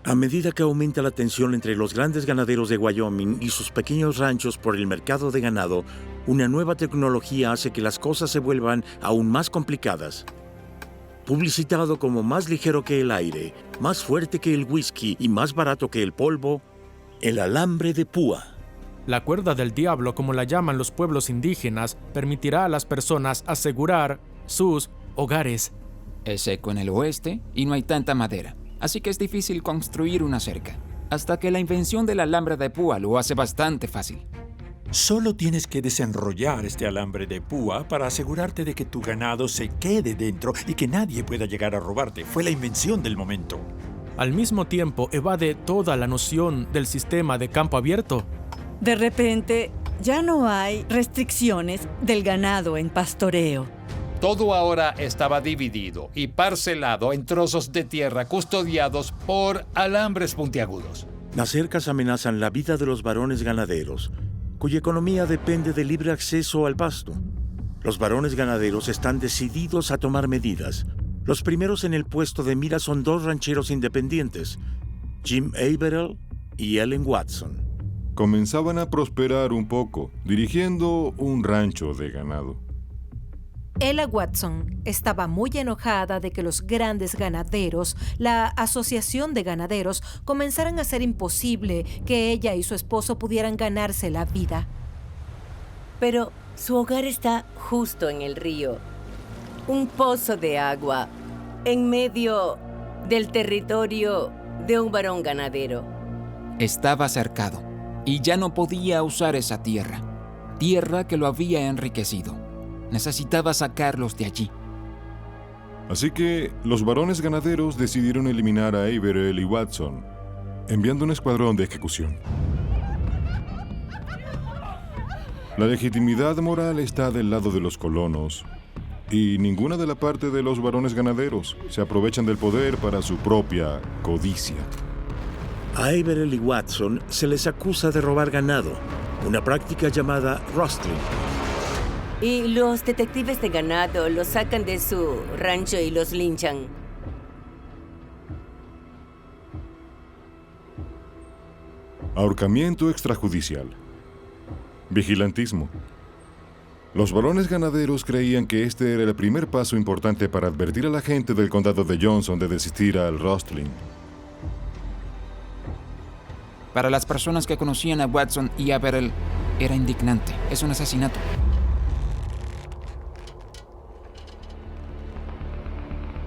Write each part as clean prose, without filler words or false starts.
A medida que aumenta la tensión entre los grandes ganaderos de Wyoming y sus pequeños ranchos por el mercado de ganado, una nueva tecnología hace que las cosas se vuelvan aún más complicadas. Publicitado como más ligero que el aire, más fuerte que el whisky y más barato que el polvo, el alambre de púa. La cuerda del diablo, como la llaman los pueblos indígenas, permitirá a las personas asegurar sus hogares. Es seco en el oeste y no hay tanta madera, así que es difícil construir una cerca, hasta que la invención del alambre de púa lo hace bastante fácil. Solo tienes que desenrollar este alambre de púa para asegurarte de que tu ganado se quede dentro y que nadie pueda llegar a robarte. Fue la invención del momento. Al mismo tiempo, evade toda la noción del sistema de campo abierto. De repente, ya no hay restricciones del ganado en pastoreo. Todo ahora estaba dividido y parcelado en trozos de tierra custodiados por alambres puntiagudos. Las cercas amenazan la vida de los varones ganaderos, cuya economía depende del libre acceso al pasto. Los varones ganaderos están decididos a tomar medidas. Los primeros en el puesto de mira son dos rancheros independientes, Jim Averill y Ellen Watson. Comenzaban a prosperar un poco, dirigiendo un rancho de ganado. Ella Watson estaba muy enojada de que los grandes ganaderos, la Asociación de Ganaderos, comenzaran a hacer imposible que ella y su esposo pudieran ganarse la vida. Pero su hogar está justo en el río. Un pozo de agua en medio del territorio de un varón ganadero. Estaba cercado y ya no podía usar esa tierra que lo había enriquecido. Necesitaba sacarlos de allí. Así que los varones ganaderos decidieron eliminar a Averill y Watson, enviando un escuadrón de ejecución. La legitimidad moral está del lado de los colonos, y ninguna de la parte de los varones ganaderos se aprovechan del poder para su propia codicia. A Averill y Watson se les acusa de robar ganado, una práctica llamada rustling. Y los detectives de ganado los sacan de su rancho y los linchan. Ahorcamiento extrajudicial. Vigilantismo. Los varones ganaderos creían que este era el primer paso importante para advertir a la gente del condado de Johnson de desistir al rustling. Para las personas que conocían a Watson y Averill, era indignante. Es un asesinato.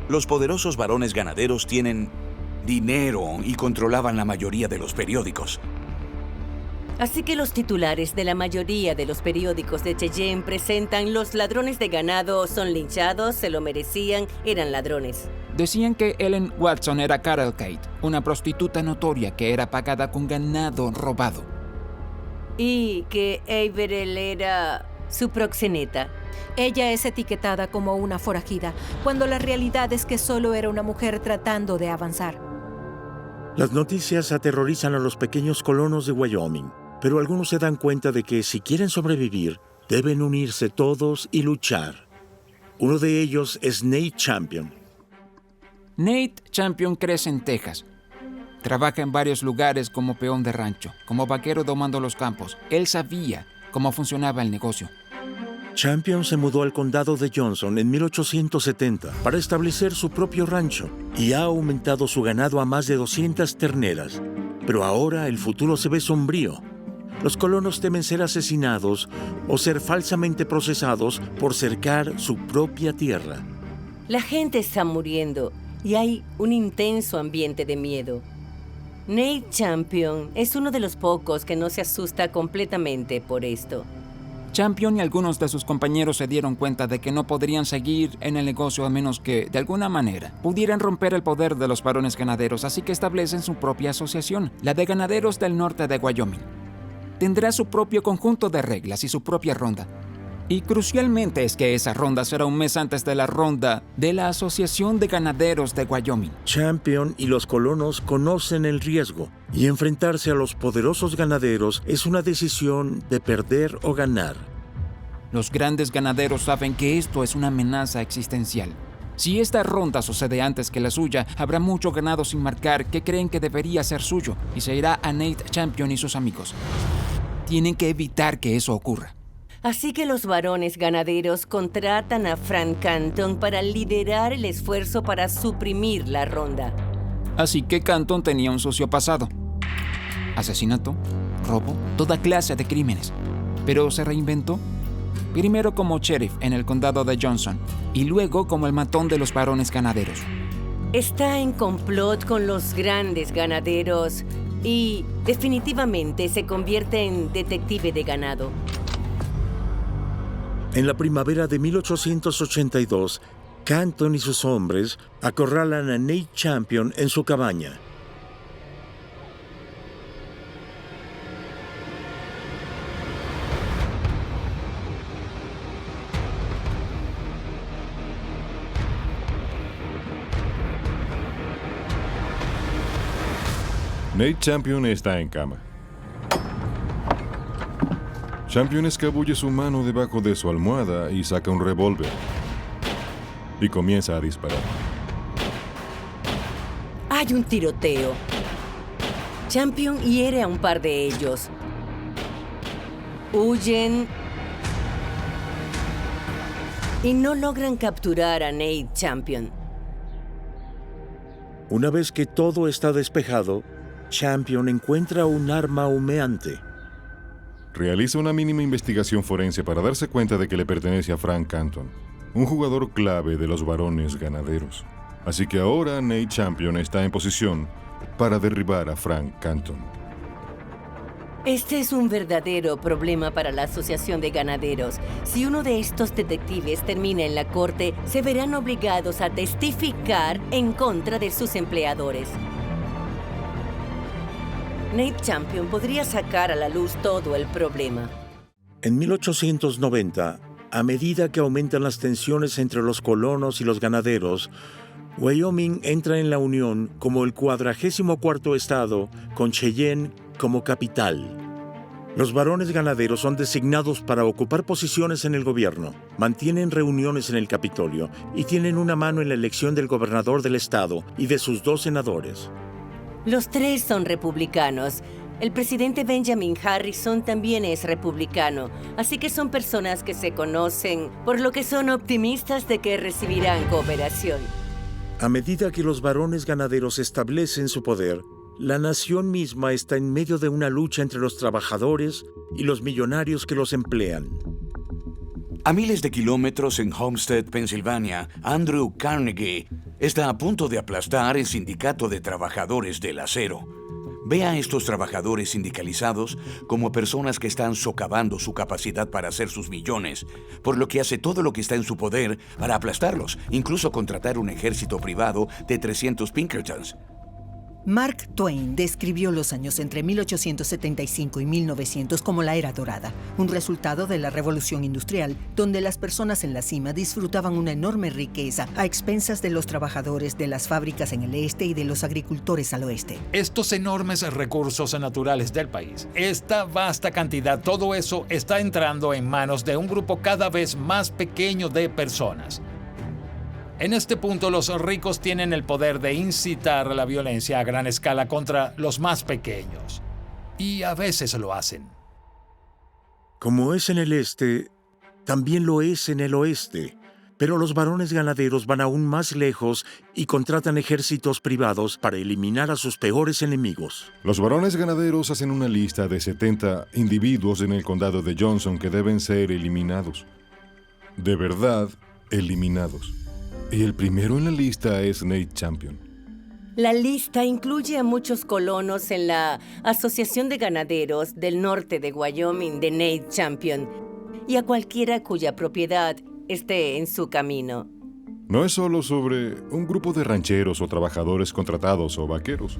Los poderosos varones ganaderos tienen dinero y controlaban la mayoría de los periódicos. Así que los titulares de la mayoría de los periódicos de Cheyenne presentan: los ladrones de ganado son linchados, se lo merecían, eran ladrones. Decían que Ellen Watson era Carol Kate, una prostituta notoria que era pagada con ganado robado. Y que Averill era su proxeneta. Ella es etiquetada como una forajida, cuando la realidad es que solo era una mujer tratando de avanzar. Las noticias aterrorizan a los pequeños colonos de Wyoming, pero algunos se dan cuenta de que si quieren sobrevivir, deben unirse todos y luchar. Uno de ellos es Nate Champion. Nate Champion crece en Texas. Trabaja en varios lugares como peón de rancho, como vaquero domando los campos. Él sabía cómo funcionaba el negocio. Champion se mudó al condado de Johnson en 1870 para establecer su propio rancho y ha aumentado su ganado a más de 200 terneras. Pero ahora el futuro se ve sombrío. Los colonos temen ser asesinados o ser falsamente procesados por cercar su propia tierra. La gente está muriendo y hay un intenso ambiente de miedo. Nate Champion es uno de los pocos que no se asusta completamente por esto. Champion y algunos de sus compañeros se dieron cuenta de que no podrían seguir en el negocio a menos que, de alguna manera, pudieran romper el poder de los varones ganaderos, así que establecen su propia asociación, la de Ganaderos del Norte de Wyoming. Tendrá su propio conjunto de reglas y su propia ronda. Y crucialmente es que esa ronda será un mes antes de la ronda de la Asociación de Ganaderos de Wyoming. Champion y los colonos conocen el riesgo, y enfrentarse a los poderosos ganaderos es una decisión de perder o ganar. Los grandes ganaderos saben que esto es una amenaza existencial. Si esta ronda sucede antes que la suya, habrá mucho ganado sin marcar que creen que debería ser suyo y se irá a Nate Champion y sus amigos. Tienen que evitar que eso ocurra. Así que los varones ganaderos contratan a Frank Canton para liderar el esfuerzo para suprimir la ronda. Así que Canton tenía un sucio pasado. Asesinato, robo, toda clase de crímenes. Pero se reinventó. Primero como sheriff en el condado de Johnson y luego como el matón de los varones ganaderos. Está en complot con los grandes ganaderos y definitivamente se convierte en detective de ganado. En la primavera de 1882, Canton y sus hombres acorralan a Nate Champion en su cabaña. Nate Champion está en cama. Champion escabulle su mano debajo de su almohada y saca un revólver. Y comienza a disparar. Hay un tiroteo. Champion hiere a un par de ellos. Huyen y no logran capturar a Nate Champion. Una vez que todo está despejado, Champion encuentra un arma humeante. Realiza una mínima investigación forense para darse cuenta de que le pertenece a Frank Canton, un jugador clave de los varones ganaderos. Así que ahora Nate Champion está en posición para derribar a Frank Canton. Este es un verdadero problema para la Asociación de Ganaderos. Si uno de estos detectives termina en la corte, se verán obligados a testificar en contra de sus empleadores. Nate Champion podría sacar a la luz todo el problema. En 1890, a medida que aumentan las tensiones entre los colonos y los ganaderos, Wyoming entra en la Unión como el 44º estado, con Cheyenne como capital. Los varones ganaderos son designados para ocupar posiciones en el gobierno, mantienen reuniones en el Capitolio y tienen una mano en la elección del gobernador del estado y de sus 2 senadores. Los 3 son republicanos. El presidente Benjamin Harrison también es republicano, así que son personas que se conocen, por lo que son optimistas de que recibirán cooperación. A medida que los varones ganaderos establecen su poder, la nación misma está en medio de una lucha entre los trabajadores y los millonarios que los emplean. A miles de kilómetros en Homestead, Pensilvania, Andrew Carnegie está a punto de aplastar el sindicato de trabajadores del acero. Ve a estos trabajadores sindicalizados como personas que están socavando su capacidad para hacer sus millones, por lo que hace todo lo que está en su poder para aplastarlos, incluso contratar un ejército privado de 300 Pinkertons. Mark Twain describió los años entre 1875 y 1900 como la era dorada, un resultado de la revolución industrial, donde las personas en la cima disfrutaban una enorme riqueza a expensas de los trabajadores de las fábricas en el este y de los agricultores al oeste. Estos enormes recursos naturales del país, esta vasta cantidad, todo eso está entrando en manos de un grupo cada vez más pequeño de personas. En este punto, los ricos tienen el poder de incitar la violencia a gran escala contra los más pequeños. Y a veces lo hacen. Como es en el este, también lo es en el oeste. Pero los varones ganaderos van aún más lejos y contratan ejércitos privados para eliminar a sus peores enemigos. Los varones ganaderos hacen una lista de 70 individuos en el condado de Johnson que deben ser eliminados. De verdad, eliminados. Y el primero en la lista es Nate Champion. La lista incluye a muchos colonos en la Asociación de Ganaderos del Norte de Wyoming de Nate Champion y a cualquiera cuya propiedad esté en su camino. No es solo sobre un grupo de rancheros o trabajadores contratados o vaqueros.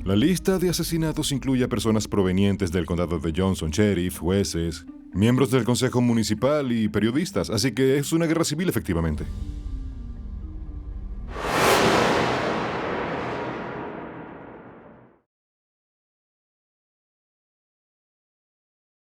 La lista de asesinatos incluye a personas provenientes del condado de Johnson, sheriff, jueces, miembros del consejo municipal y periodistas, así que es una guerra civil efectivamente.